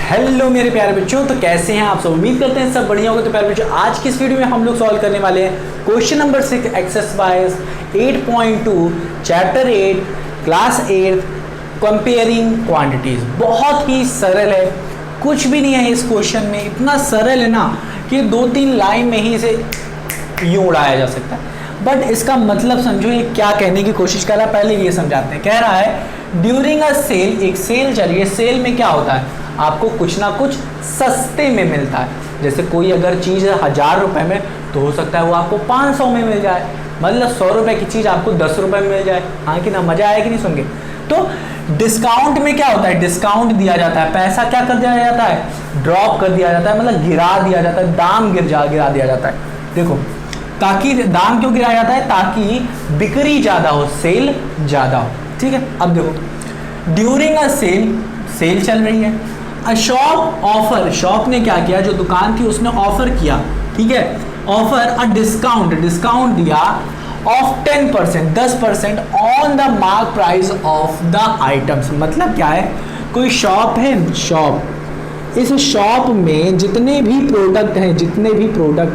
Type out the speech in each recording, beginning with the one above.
Hello मेरे प्यारे बच्चों, तो कैसे हैं आप सब। उम्मीद करते हैं सब बढ़िया होगा। तो प्यारे बच्चों, आज की इस वीडियो में हम लोग सॉल्व करने वाले हैं question number 6 exercise 8.2 chapter 8 class 8 comparing quantities. बहुत ही सरल है, कुछ भी नहीं है इस क्वेश्चन में। इतना सरल है ना कि 2-3 लाइन में ही इसे यूं उड़ाया जा सकता है। बट इसका मतलब समझो ये क्या कहने की कोशिश कर रहा है, पहले ये समझाते हैं। कह रहा है ड्यूरिंग अ सेल, एक सेल चल रही है। सेल में क्या होता है, आपको कुछ ना कुछ सस्ते में मिलता है। जैसे कोई अगर चीज़ है 1000 रुपये में, तो हो सकता है वो आपको 500 में मिल जाए। मतलब 100 रुपये की चीज़ आपको 10 रुपये में मिल जाए। हाँ कि ना, मजा आया कि नहीं सुन के। तो डिस्काउंट में क्या होता है, डिस्काउंट दिया जाता है। पैसा क्या कर दिया जाता है, ड्रॉप कर दिया जाता है, मतलब गिरा दिया जाता है, दाम गिरा दिया जाता है। देखो, ताकि दाम क्यों गिराया जाता है, ताकि बिक्री ज़्यादा हो, सेल ज़्यादा हो। ठीक है, अब देखो ड्यूरिंग अ सेल, सेल चल रही है। अ शॉप ऑफर, शॉप ने क्या किया, जो दुकान थी उसने ऑफर किया। ठीक है, ऑफर अ डिस्काउंट, डिस्काउंट दिया of 10%, 10% on the mark price of the items. मतलब क्या है, कोई शॉप है, शॉप, इस शॉप में जितने भी प्रोडक्ट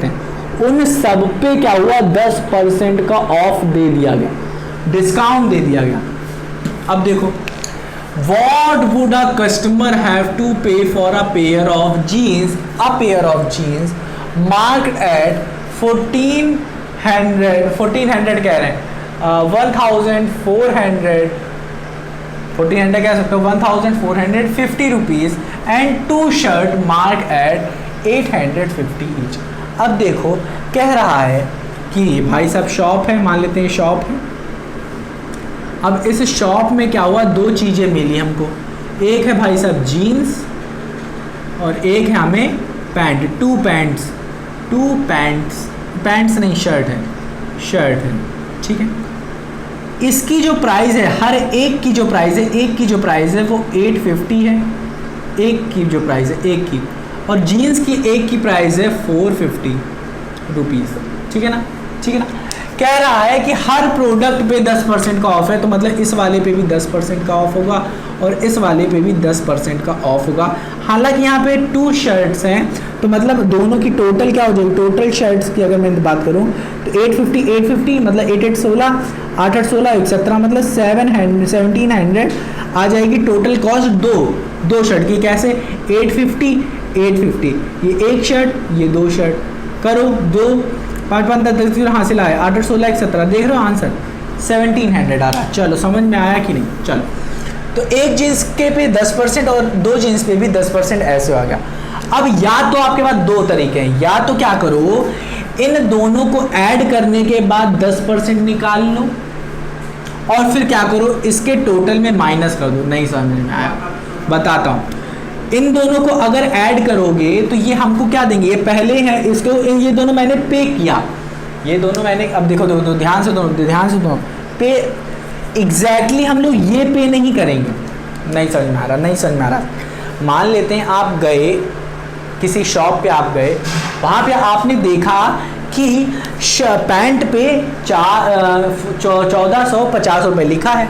हैं उन सब पे क्या हुआ, 10% का ऑफ दे दिया गया, डिस्काउंट दे दिया गया। अब देखो, what would a customer have to pay for a pair of jeans marked at 1400 कह रहे हैं, 1400 कह सकते हो, 1450 rupees and 2 shirt mark at 850 each. अब देखो, कह रहा है कि भाई साहब शॉप है, मान लेते हैं शॉप है। अब इस शॉप में क्या हुआ, 2 चीज़ें मिली हमको। एक है भाई साहब जीन्स और एक है हमें पैंट, 2 पैंट्स नहीं, शर्ट है। ठीक है, इसकी जो प्राइस है, हर एक की जो प्राइस है, वो 850 है। एक की जो प्राइस है, एक की, और जीन्स की एक की प्राइस है 450 रुपीज़। ठीक है ना। कह रहा है कि हर प्रोडक्ट पे 10% का ऑफ है, तो मतलब इस वाले पे भी 10% का ऑफ होगा और इस वाले पे भी 10% का ऑफ होगा। हालांकि यहाँ पे 2 शर्ट्स हैं, तो मतलब दोनों की टोटल क्या हो जाएगी, टोटल शर्ट्स की अगर मैं बात करूँ तो 850 मतलब 8 16 8 16 17 मतलब 1700 आ जाएगी टोटल कॉस्ट दो शर्ट की। कैसे, 850 ये एक शर्ट, ये 2 शर्ट, करो 2 5 5 10 हासिल आए, 8 16 17, देख रहे हो आंसर 1700 आ रहा है। चलो समझ में आया कि नहीं। चलो, तो एक जीन्स के पे 10% और 2 जीन्स पे भी 10% ऐसे हो गया। अब या तो आपके पास 2 तरीके हैं, या तो क्या करो, इन दोनों को ऐड करने के बाद 10% निकाल लो और फिर क्या करो, इसके टोटल में माइनस कर दो। नहीं समझ में आया, बताता हूँ। इन दोनों को अगर ऐड करोगे तो ये हमको क्या देंगे, ये पहले है, इसको ये दोनों मैंने पे किया, ये दोनों मैंने, अब देखो ध्यान से दो पे एग्जैक्टली हम लोग ये पे नहीं करेंगे। नहीं समझ में आ रहा। मान लेते हैं आप गए किसी शॉप पे, आप गए वहाँ पे, आपने देखा कि पैंट पे 1450 रुपये लिखा है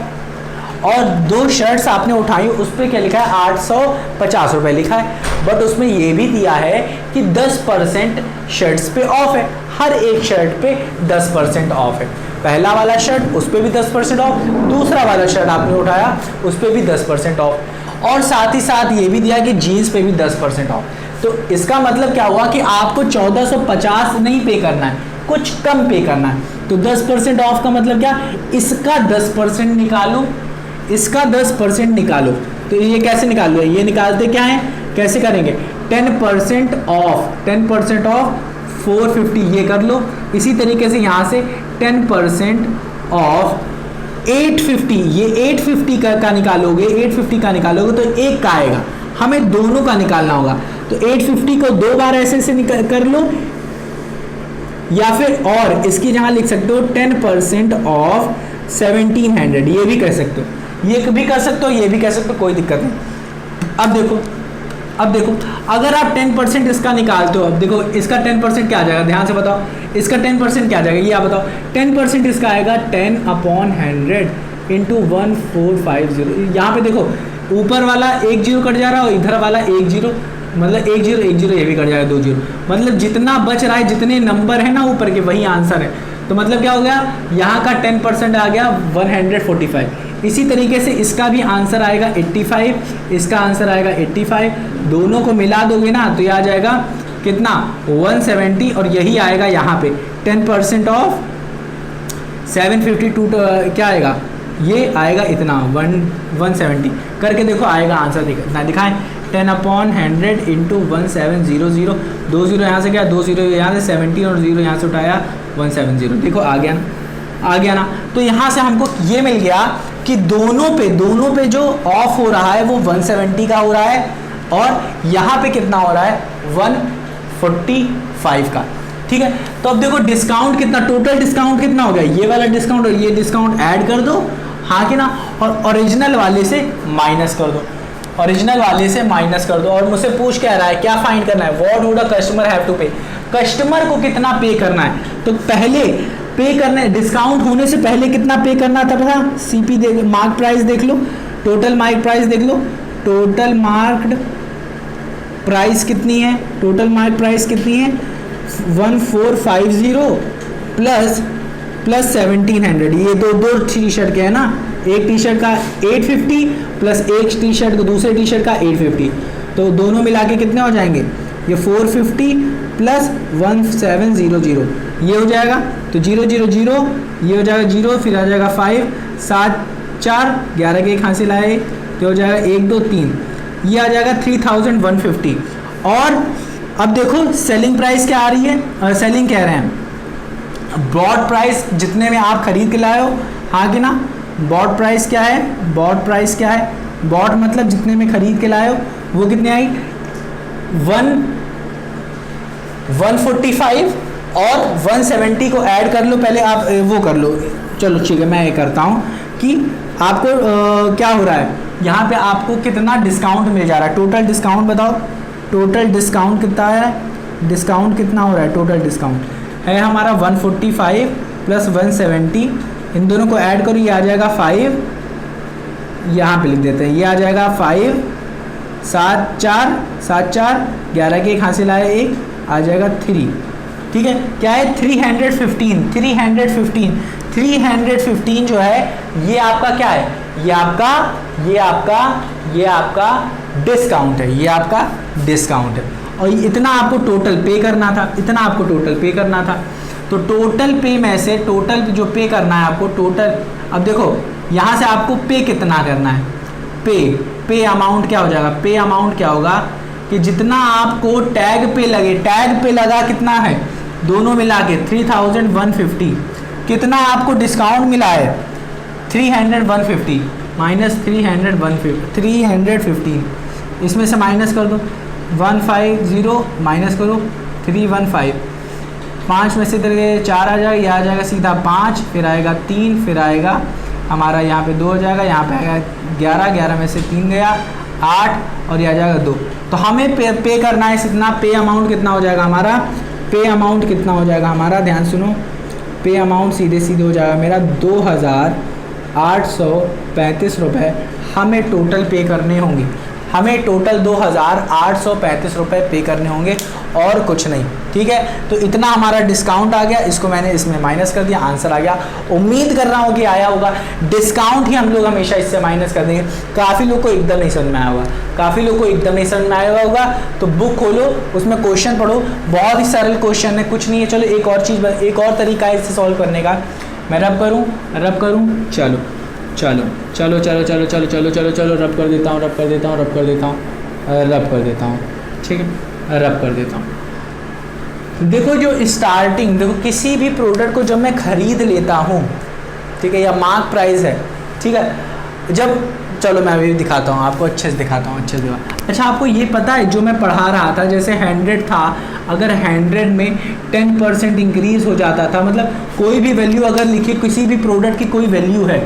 और 2 शर्ट्स आपने उठाई, उस पर क्या लिखा है, 850 रुपये लिखा है। बट उसमें ये भी दिया है कि 10% शर्ट्स पे ऑफ है, हर एक शर्ट पे 10% ऑफ है। पहला वाला शर्ट, उस पर भी 10% ऑफ, दूसरा वाला शर्ट आपने उठाया, उस पर भी 10% ऑफ, और साथ ही साथ ये भी दिया कि जीन्स पे भी 10% ऑफ। तो इसका मतलब क्या हुआ कि आपको 1450 नहीं पे करना है, कुछ कम पे करना है। तो 10% ऑफ का मतलब क्या, इसका 10% निकालो, इसका 10% निकालो। तो ये कैसे निकालो, ये निकालते क्या है, कैसे करेंगे, 10% ऑफ 450, ये कर लो। इसी तरीके से यहाँ से 10% ऑफ 850, ये 850 का निकालोगे, 850 का निकालोगे तो एक का आएगा, हमें दोनों का निकालना होगा। तो 850 को 2 बार ऐसे कर लो, या फिर और इसकी जहाँ लिख सकते हो 10% ऑफ 1700, ये भी कह सकते हो, ये भी कर सकते हो, ये भी कह सकते हो, कोई दिक्कत नहीं। अब देखो अगर आप 10% इसका निकालते हो, अब देखो इसका 10% क्या आ जाएगा, ध्यान से बताओ, इसका 10% क्या आ जाएगा, ये आप बताओ। 10% इसका आएगा 10/100 × 1450। यहाँ पे देखो ऊपर वाला एक जीरो कट जा रहा है और इधर वाला एक जीरो, मतलब एक जीरो ये भी कट जाएगा, 2 जीरो, मतलब जितना बच रहा है, जितने नंबर है ना ऊपर के, वही आंसर है। तो मतलब क्या हो गया, यहाँ का 10% आ गया 145। इसी तरीके से इसका भी आंसर आएगा 85, इसका आंसर आएगा 85, दोनों को मिला दोगे ना तो ये आ जाएगा कितना 170, और यही आएगा यहाँ पे 10% ऑफ 752 क्या आएगा, ये आएगा इतना 170 करके देखो आएगा आंसर, कितना दिखाएं 10/100 इंटू 1700, 2 जीरो यहाँ से गया, 2 जीरो यहाँ से 70 और 0 यहाँ से उठाया 170, देखो आ गया ना, आ गया ना। तो यहाँ से हमको ये मिल गया कि दोनों पे जो ऑफ हो रहा है वो 170 का हो रहा है, और यहाँ पे कितना हो रहा है 145 का। ठीक है, तो अब देखो डिस्काउंट कितना, टोटल डिस्काउंट कितना हो गया, ये वाला डिस्काउंट और ये डिस्काउंट ऐड कर दो, हाँ कि ना, और ओरिजिनल वाले से माइनस कर दो, ओरिजिनल वाले से माइनस कर दो। और मुझसे पूछ क्या रहा है, क्या फाइंड करना है, what would a customer have to pay, customer को कितना पे करना है। तो पहले पे करने, डिस्काउंट होने से पहले कितना पे करना था, पता, सीपी देख, मार्क प्राइस देख लो, टोटल मार्क प्राइस देख लो, टोटल मार्क्ड प्राइस कितनी है, टोटल मार्क प्राइस कितनी है 1450 प्लस 1700, ये दो टी शर्ट के है ना, एक टी शर्ट का 850 प्लस एक टी शर्ट को दूसरे टी शर्ट का 850, तो दोनों मिला के कितने हो जाएंगे, ये 450 प्लस 1700 ये हो जाएगा, तो 0 0 0 ये हो जाएगा 0, फिर आ जाएगा 5 7 4 11 के एक हासिल आए, तो हो जाएगा 1 2 3, ये आ जाएगा 3150। और अब देखो सेलिंग प्राइस क्या आ रही है, सेलिंग कह रहे हैं बॉट प्राइस, जितने में आप खरीद के लाए हो, हाँ कि ना, बॉट प्राइस क्या है, बॉट प्राइस क्या है, बॉट मतलब जितने में खरीद के लाए हो वो कितने आई 145 और 170 को ऐड कर लो, पहले आप वो कर लो, चलो ठीक है मैं ये करता हूँ कि आपको क्या हो रहा है, यहाँ पे आपको कितना डिस्काउंट मिल जा रहा है, टोटल डिस्काउंट बताओ, टोटल डिस्काउंट कितना है, डिस्काउंट कितना हो रहा है, टोटल डिस्काउंट है हमारा 145 प्लस 170, इन दोनों को ऐड करो, ये आ जाएगा 5, यहाँ पे लिख देते हैं, ये आ जाएगा 5 7 4 7 4 11 के एक हासिल आया, एक आ जाएगा 3, ठीक है, क्या है 315 जो है ये आपका क्या है, ये आपका डिस्काउंट है, ये आपका डिस्काउंट है, और इतना आपको टोटल पे करना था, इतना आपको टोटल पे करना था। तो टोटल पे में से टोटल जो पे करना है आपको, टोटल, अब देखो यहाँ से आपको पे कितना करना है, पे अमाउंट क्या हो जाएगा, पे अमाउंट क्या होगा कि जितना आपको टैग पे लगे, टैग पे लगा कितना है, दोनों मिला के 3150, कितना आपको डिस्काउंट मिला है 350 माइनस 315, इसमें से माइनस कर दो 150 माइनस करो 315, 5 में से इधर 4 आ जाएगा, ये आ जाएगा सीधा 5, फिर आएगा 3, फिर आएगा हमारा यहाँ पे 2 हो जाएगा, यहाँ पे आएगा 11 में से 3 गया 8, और ये आ जाएगा 2। तो हमें पे करना है कितना, पे अमाउंट कितना हो जाएगा हमारा, पे अमाउंट कितना हो जाएगा हमारा, ध्यान सुनो, पे अमाउंट सीधे हो जाएगा मेरा 2835 रुपये हमें टोटल पे करने होंगे, हमें टोटल 2835 रुपये पे करने होंगे और कुछ नहीं, ठीक है। तो इतना हमारा डिस्काउंट आ गया, इसको मैंने इसमें माइनस कर दिया, आंसर आ गया। उम्मीद कर रहा हूँ कि आया होगा, डिस्काउंट ही हम लोग हमेशा इससे माइनस कर देंगे। काफ़ी लोग को एकदम नहीं समझ में आया होगा, काफ़ी लोग को एकदम नहीं समझ में आया होगा, तो बुक खोलो, उसमें क्वेश्चन पढ़ो, बहुत ही सरल क्वेश्चन है, कुछ नहीं है। चलो एक और चीज़, एक और तरीका है इसे सॉल्व करने का, मैं रब करूँ, चलो रब कर देता हूँ, ठीक है, रब कर देता हूँ। देखो जो स्टार्टिंग, देखो किसी भी प्रोडक्ट को जब मैं खरीद लेता हूँ, ठीक है, या मार्क प्राइस है, ठीक है, जब, चलो मैं अभी दिखाता हूँ आपको, अच्छे से दिखाता हूँ, अच्छे से। अच्छा आपको ये पता है जो मैं पढ़ा रहा था, जैसे 100 था, अगर 100 में 10% इंक्रीज़ हो जाता था, मतलब कोई भी वैल्यू अगर लिखी, किसी भी प्रोडक्ट की कोई वैल्यू है,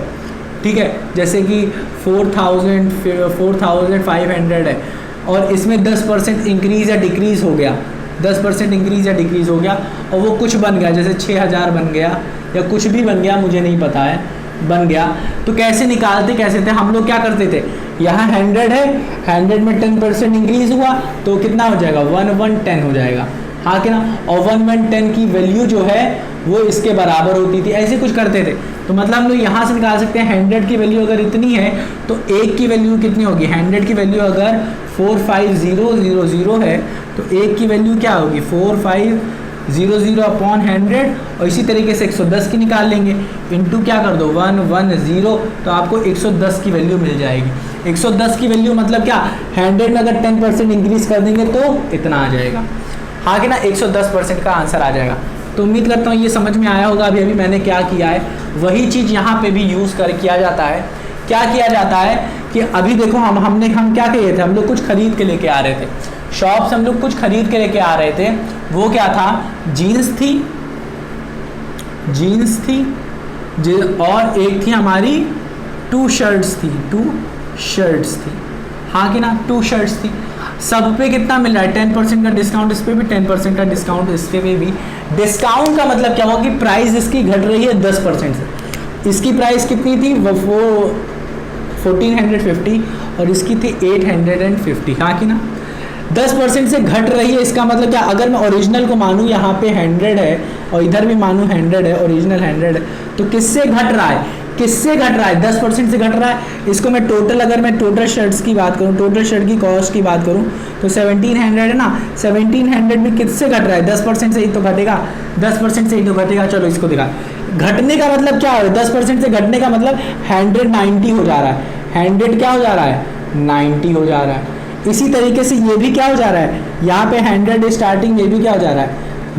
ठीक है, जैसे कि 4500 है, और इसमें 10% इंक्रीज़ या डिक्रीज़ हो गया, 10% इंक्रीज़ या डिक्रीज़ हो गया, और वो कुछ बन गया, जैसे 6000 बन गया या कुछ भी बन गया, मुझे नहीं पता है, बन गया, तो कैसे निकालते कैसे थे हम लोग, क्या करते थे, यहाँ 100 है, 100 में 10% इंक्रीज हुआ तो कितना हो जाएगा 1110 हो जाएगा, हाँ कि ना। और 1110 की वैल्यू जो है वो इसके बराबर होती थी, ऐसे कुछ करते थे। तो मतलब हम लोग यहाँ से निकाल सकते हैं 100 की वैल्यू अगर इतनी है तो 1 की वैल्यू कितनी होगी, 100 की वैल्यू अगर 45000 है तो 1 की वैल्यू क्या होगी 4500 अपॉन 100, और इसी तरीके से 110 की निकाल लेंगे, इंटू क्या कर दो 110, तो आपको 110 की वैल्यू मिल जाएगी। 110 की वैल्यू मतलब क्या, 100 में अगर 10% इंक्रीज कर देंगे तो इतना आ जाएगा, हाँ कि ना, 110% का आंसर आ जाएगा। तो उम्मीद करता हूँ ये समझ में आया होगा। अभी मैंने क्या किया है वही चीज़ यहाँ पे भी यूज़ कर किया जाता है। क्या किया जाता है कि अभी देखो हम क्या किए थे, हम लोग कुछ खरीद के लेके आ रहे थे शॉप से, हम लोग कुछ खरीद के लेके आ रहे थे। वो क्या था, जीन्स थी और एक थी हमारी 2 शर्ट्स थी, हाँ कि ना, 2 शर्ट्स थी। सब पे कितना मिल रहा है 10% का डिस्काउंट, इस पे भी 10% का डिस्काउंट, इसके पे भी। डिस्काउंट का मतलब क्या हुआ कि प्राइस इसकी घट रही है 10% से। इसकी प्राइस कितनी थी, वो 1450 और इसकी थी 850, हाँ कि ना, 10% से घट रही है। इसका मतलब क्या, अगर मैं ओरिजिनल को मानूँ यहाँ पे 100 है और इधर भी मानूँ 100 है, ओरिजिनल 100 है, तो किससे घट रहा है, 10% से घट रहा है। इसको मैं अगर मैं टोटल शर्ट्स की बात करूँ, टोटल शर्ट की कॉस्ट की बात करूँ तो 1700 है ना, 1700 में किससे घट रहा है, 10% से ही तो घटेगा, 10% से ही तो घटेगा। चलो इसको दिखा, घटने का मतलब क्या हो रहा है, 10% से घटने का मतलब 190 हो जा रहा है, 100 क्या हो जा रहा है 90 हो जा रहा है। इसी तरीके से ये भी क्या हो जा रहा है, यहाँ पे 100 स्टार्टिंग, ये भी क्या हो जा रहा है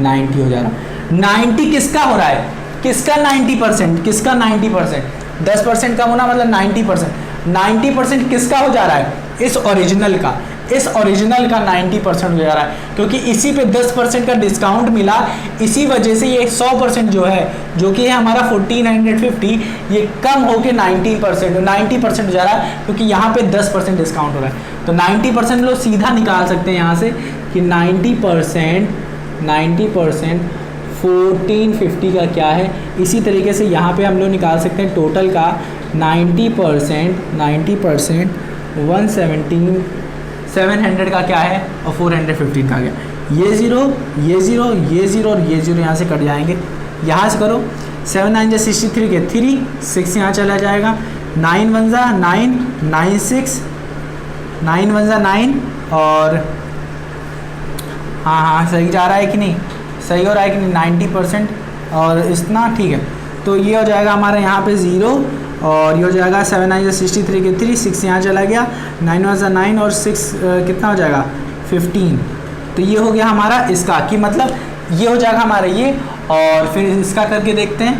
90 हो जा रहा है। 90 किसका हो रहा है, किसका 90%, किसका 90%, 10% कम होना मतलब 90%, 90% किसका हो जा रहा है, इस ओरिजिनल का 90% हो जा रहा है, क्योंकि इसी पे 10% का डिस्काउंट मिला। इसी वजह से ये 100% जो है, जो कि है हमारा 1450, ये कम होके 90% हो जा रहा है, क्योंकि यहाँ पे 10% डिस्काउंट हो रहा है। तो 90% लोग सीधा निकाल सकते हैं यहाँ से कि 90% 1450 का क्या है। इसी तरीके से यहाँ पे हम लोग निकाल सकते हैं टोटल का 90% 700 का क्या है और 415 का क्या, ये ज़ीरो और ये ज़ीरो यहाँ से कट जाएंगे। यहाँ से करो 7 9 63 के 3 6 यहाँ चला जाएगा, 9 1 9 9 6 9 1 9 और हाँ सही जा रहा है कि नहीं, सही हो रहा है कि नहीं 90% और इतना ठीक है। तो ये हो जाएगा हमारा यहाँ पे 0 और ये हो जाएगा 7 9 63 के 3 6 यहाँ चला गया, 9 1 9 और 6 कितना हो जाएगा 15। तो ये हो गया हमारा इसका, कि मतलब ये हो जाएगा हमारा ये। और फिर इसका करके देखते हैं,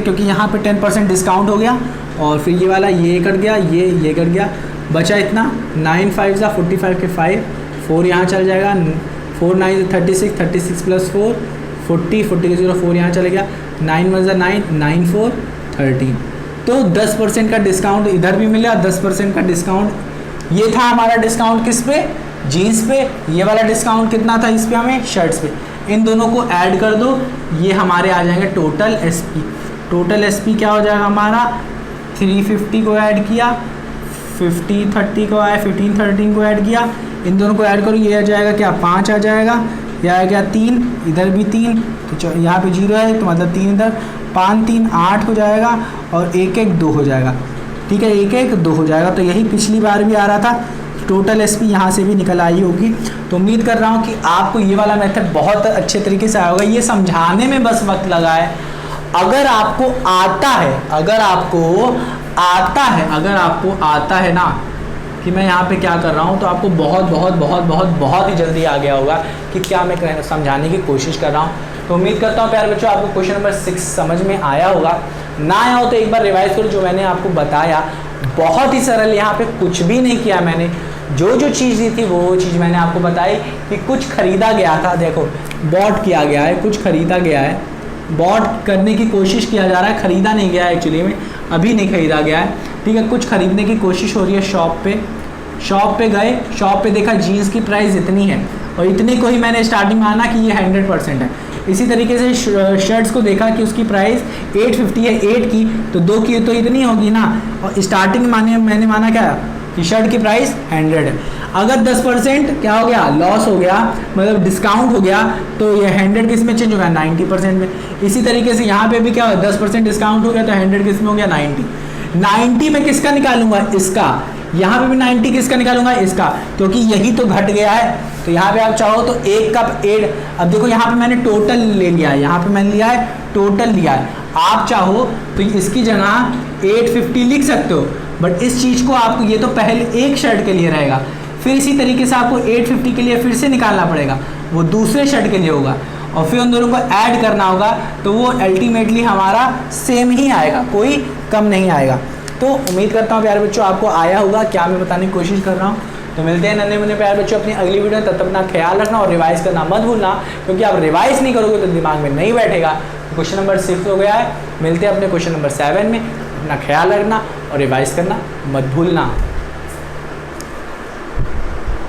क्योंकि यहाँ पे 10% डिस्काउंट हो गया। और फिर ये वाला ये कट गया, ये कट गया, बचा इतना 9 5 45 के 5 4 यहाँ चल जाएगा, 4 9 36 प्लस 4 40 के 0 4 यहाँ चले गया, 9 1 9 9 4 13। तो 10% का डिस्काउंट इधर भी मिला, 10% का डिस्काउंट ये था हमारा डिस्काउंट किस पे, जीन्स पे। ये वाला डिस्काउंट कितना था इस पे हमें, शर्ट्स पे। इन दोनों को ऐड कर दो, ये हमारे आ जाएंगे टोटल एसपी। टोटल एसपी क्या हो जाएगा हमारा, 350 को ऐड किया, 50 30 को आया, 15 13 को ऐड किया, इन दोनों को ऐड करो, ये आ जाएगा क्या 5 आ जाएगा, यह आ गया 3, इधर भी 3, तो यहाँ पे 0 है तो मतलब 3 इधर, 5 3 8 हो जाएगा और 1 1 2 हो जाएगा, ठीक है, 1 1 2 हो जाएगा। तो यही पिछली बार भी आ रहा था, टोटल एसपी यहाँ से भी निकल आई होगी। तो उम्मीद कर रहा हूँ कि आपको ये वाला मेथड बहुत अच्छे तरीके से आया होगा। ये समझाने में बस वक्त लगा है। अगर आपको आता है ना कि मैं यहाँ पे क्या कर रहा हूँ, तो आपको बहुत ही जल्दी आ गया होगा कि क्या मैं समझाने की कोशिश कर रहा हूँ। तो उम्मीद करता हूँ प्यारे बच्चों आपको क्वेश्चन नंबर 6 समझ में आया होगा। ना आया हो तो एक बार रिवाइज करो, जो मैंने आपको बताया बहुत ही सरल, यहाँ पे कुछ भी नहीं किया मैंने, जो चीज़ दी थी वो चीज़ मैंने आपको बताई कि कुछ खरीदा गया था, देखो बॉट किया गया है, कुछ खरीदा गया है, बॉट करने की कोशिश किया जा रहा है, खरीदा नहीं गया है एक्चुअली में, अभी नहीं खरीदा गया है, ठीक है। कुछ खरीदने की कोशिश हो रही है, शॉप पे गए, शॉप पे देखा जीन्स की प्राइस इतनी है और इतने को ही मैंने स्टार्टिंग में आना कि ये 100% है, इसी तरीके से शर्ट्स को देखा कि उसकी प्राइस 850 है 8 की, तो 2 की तो इतनी होगी ना, और स्टार्टिंग मैंने माना क्या कि शर्ट की प्राइस 100 है। अगर 10% क्या हो गया, लॉस हो गया, मतलब डिस्काउंट हो गया, तो ये 100 किस में चेंज हो गया, 90% में। इसी तरीके से यहाँ पे भी क्या हो, 10% डिस्काउंट हो गया तो 100 किस में हो गया, 90 में किसका निकालूंगा, इसका। यहाँ पे भी 90 किसका निकालूंगा, इसका, क्योंकि यही तो घट गया है। तो यहाँ पे आप चाहो तो एक कप एड, अब देखो यहाँ पे मैंने टोटल ले लिया है, यहाँ पे मैंने लिया है टोटल लिया है। आप चाहो तो इसकी जगह 850 लिख सकते हो, बट इस चीज़ को आपको, ये तो पहले एक शर्ट के लिए रहेगा, फिर इसी तरीके से आपको 850 के लिए फिर से निकालना पड़ेगा, वो दूसरे शर्ट के लिए होगा, और फिर उन दोनों को ऐड करना होगा, तो वो अल्टीमेटली हमारा सेम ही आएगा, कोई कम नहीं आएगा। तो उम्मीद करता हूँ प्यारे बच्चों आपको आया होगा क्या मैं बताने की कोशिश कर रहा हूँ। तो मिलते हैं नन्हे मुन्ने प्यारे बच्चों अपनी अगली वीडियो में, तब तक अपना ख्याल रखना और रिवाइज करना मत भूलना, क्योंकि आप रिवाइज नहीं करोगे तो दिमाग में नहीं बैठेगा। क्वेश्चन नंबर 6 हो गया है, मिलते हैं अपने क्वेश्चन नंबर 7 में। अपना ख्याल रखना और रिवाइज करना मत भूलना।